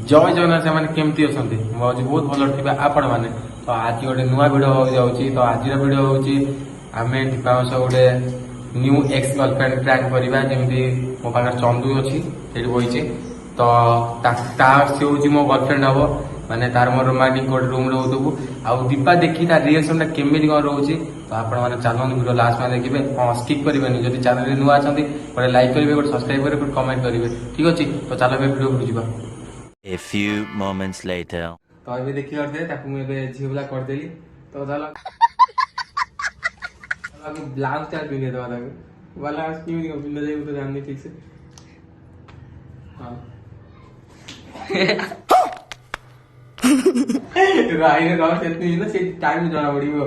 जय जगन्नाथ से केमती अच्छा बहुत भल थे आपण मैंने तो आज गोटे नुआ भिड जाऊँगी तो आज भिड हूँ आम दीपा सह गोटे न्यू एक्स गर्लफ्रेंड प्रैंक करवा जमी मो पाखे चंदू अच्छी ये बहीचे तो सी हूँ मो गर्लफ्रेंड हम माने तार मोर रोमांटिक गोटे रूम रोबू आ दीपा देखी तार रिएक्शन टा केमी कौन रोचे तो आपण मैंने चलते वीडियो लास्ट में देखिए हाँ स्किप करेंगे जब चैनल नुआ अच्छा गोटे लाइक करेंगे गोटे सब्सक्राइब करेंगे गोटे कमेंट करेंगे ठीक अच्छे तो चलो वीडियो बुझा। A few moments later. तो ये देखी मुझे झील बुला करदेली तो ब्लाउज टा पिंधे दवा ब्लाउज कि पिंधा जाए तो जाननी ठीक से हाँ रही से टाइम जना पड़ो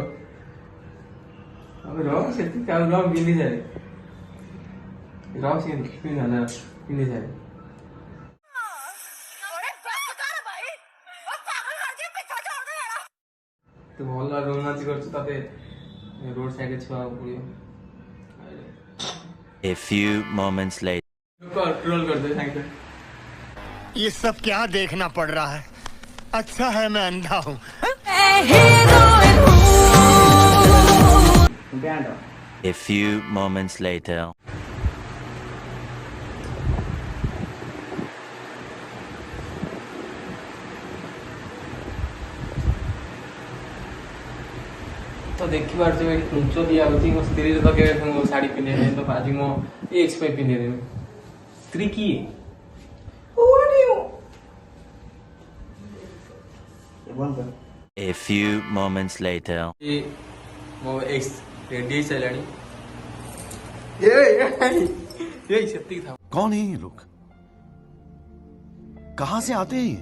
रह से पिंधि जाए रह से पिंधि जाए तो भल रोमांच कर रोड साइड छुआ पड़ो। A few moments later. Troll कर दे साइड ये सब क्या देखना पड़ रहा है। अच्छा है मैं अंधा हूँ। A few moments later. तो देखी पार्छ कुंच दिया मो स्त्री तो के शाड़ी पिंधे तो आज मो एक्स पे पिंधे देवी स्त्री की A few moments later. मो एक्स रेडी चलानी ये सेती था कौन है ये लोग कहाँ से आते हैं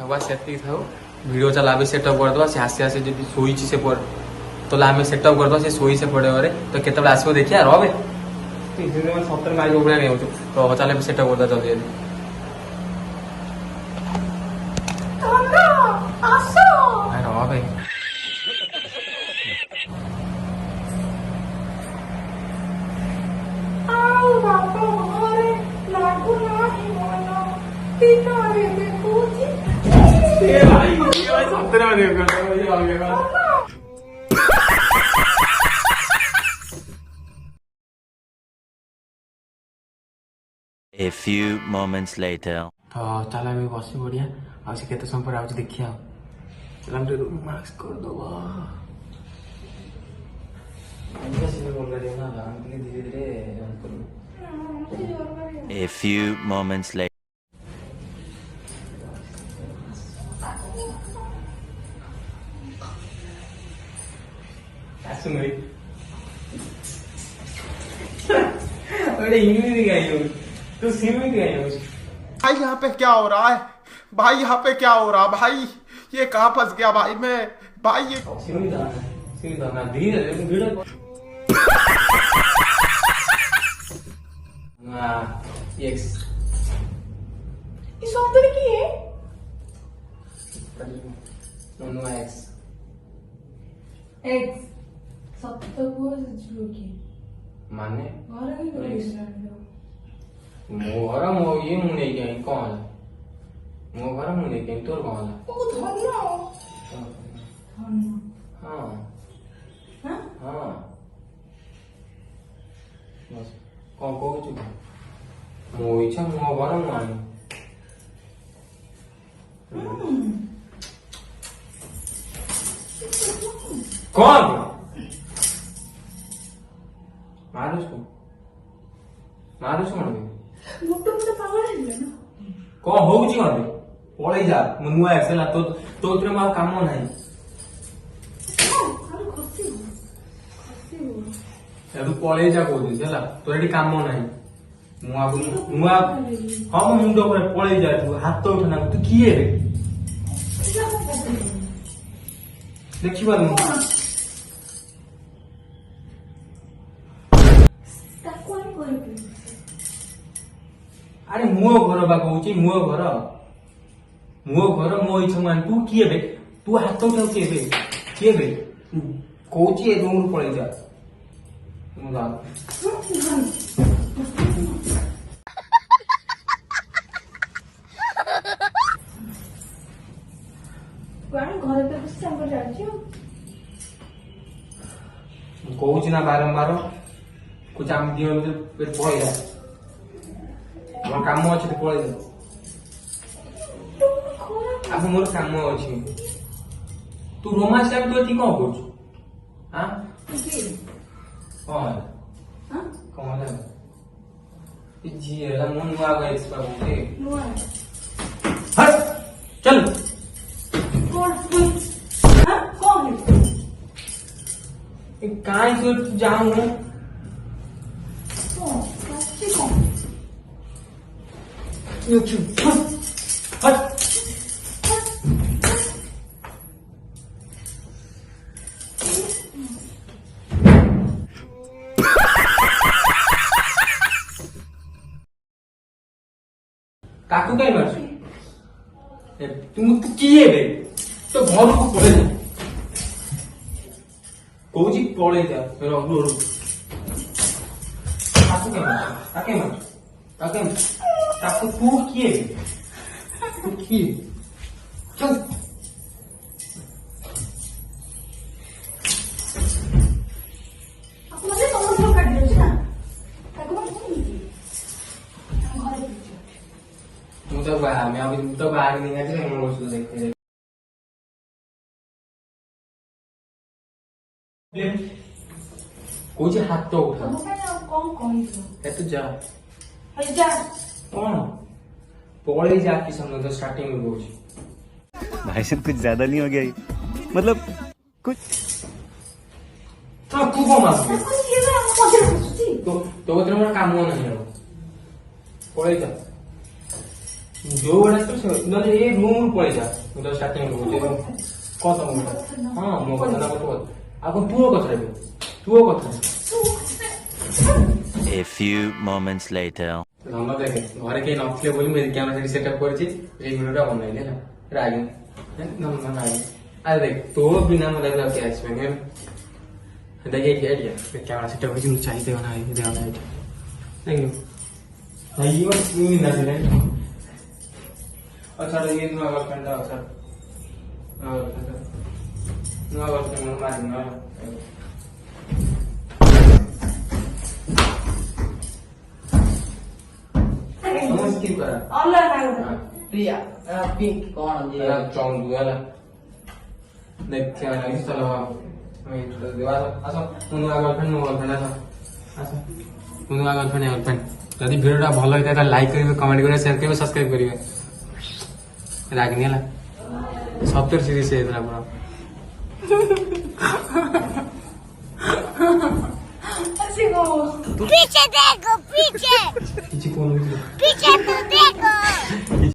था सेती था वीडियो चला सेटअप कर दवा से आसे आसे जब सोई से पर तो आम सेटअप करदे से शोई से पड़े घरे तो केत आसो देखिए रे सतर मार्क भाई नहीं हो तो चल सेटअप करदा जल्दी रह भाई सतर में A few moments later. तो चल आम बस बढ़िया आज केते समय पर आज देखिए चल हम मास्क कर दबा धीरे धीरे A few moments later. अरे इंग्लिश गई तू सिमी गई भाई यहाँ पे क्या हो रहा है भाई यहाँ पे क्या हो रहा भाई ये कहाँ फंस गया भाई मैं भाई ये सिमी दाना धीरे धीरे एक्स इस ऑप्शन की है नो एक्स एक्स सत्तर को जो की माने और भी मोहर मो ये मुने के कौन मोहर मुने के तोर कौन ओ धन्ना हां हां हां बस कौन को छु मो इच्छा मो घर माने कौन मारुस को मन मोटो मोटो पागल है ना कौन होउची घरे पळै जा मु नुआ एक्सेला तो तो इतरे मा काम नाही अरे खुशी हो तू पळै जा कोदी हैला तो एडी काम नाही नुआ हम मुंडो करे पळै जा तू हाथ तो उठना तू किए रे देखि बार अरे मो घर बा कहूची मो घर मो इच्छा मान तू किए बे तू हाथ उठाऊ किए बे कहूची ए रूम पळै जा କୁଆଡେ ଘରେ ତ ବସି ସାଙ୍ଗ ଯାଉଛି ମୁଁ କହୁଛି ନା ବାରମ୍ବାର କହୁଛି ଆମେ ଦିଅ ପଳେଇଲା আমার কাম আছে তুই পড়ে যা আপু মোর কাম ଅଛି ତୁ ରୋମାନ୍ସ ଟାଇମ୍ ତୁ ଏଠି କଣ କରୁଛୁ ହଁ କଣ ହେଲା ଏ ଝିଅ ହେଲା ମୁଁ ନୂଆ ଗଏସ୍ ପାଉଛି ନୂଆ ହଟ୍ ଚଲ କଣ କଣ ଏ କାଇଁ ତୁ ଯାଉନୁ हट काकू कहीं मार तुम किए बे तो घर को पड़े जा कौजी पड़े जा रंगू काकू कहीं मार काके मार काके काकू तू किए चल aku masih mau mau kaget aja na aku mau ini घरे तू तो बाहर मैं अभी तो बाहर नहीं आती मैं वो सुन देखते कुछ हाथ तो उठा ତମ ପାଇଁ ଆଉ କଣ କହିଛୁ है तो जा ଆରେ ଯା कौन पड़े जा कि समझ तो स्टार्टिंग में बोझ भाई साहब कुछ ज्यादा नहीं हो गया ये? मतलब कुछ तो तू को मार ତାକୁ କିଏ ବା ଆମ ମଝିରେ ବସୁଛି तो तेरे मेरा काम होना नहीं है पड़े जा जो बड़ा तो न ये रूम पड़े जा मतलब स्टार्टिंग में बोझ कौन सा मूवी हां मो কথা না কথা এখন তুইও কথা রে তুইও কথা A few moments later. আমরা দেখে ঘরে কেউ নথিলে বলি মেরে ক্যামেরা সেটি সেটআপ করেছি এই ভিডিওটা বানাইলে না রাগে না না আরে দেখ তো বিনা মনে লাগা কে আসবে না দেখে কি আইডিয়া ক্যামেরা সেটআপ হয়েছে চাইতে না এই দেওয়া না এটা থ্যাংক ইউ ভাই ইউ তুমি না দিলেন আচ্ছা ये नुआ गर्लफ्रेंड अच्छा नुआ गर्लफ्रेंड मारी ना स्किप करा ଅନଲାଇନ ଆଗ प्रिया पिंक कौन जी era चौंदू वाला देख क्या नहीं चलो मैं तो दीवार आसो नुआ गर्लफ्रेंड आसो नुआ गर्लफ्रेंड যদি ভিডিওটা ভালো হয় তাহলে লাইক করবে কমেন্ট করবে শেয়ার করবে সাবস্ক্রাইব করবে রাগনি হলা 70 সিরিজ ହେଇଥିଲା ପୁରା ଆସି ଗो पीछे देखो पीछे କିଛି କୋନ पीछे तो देखो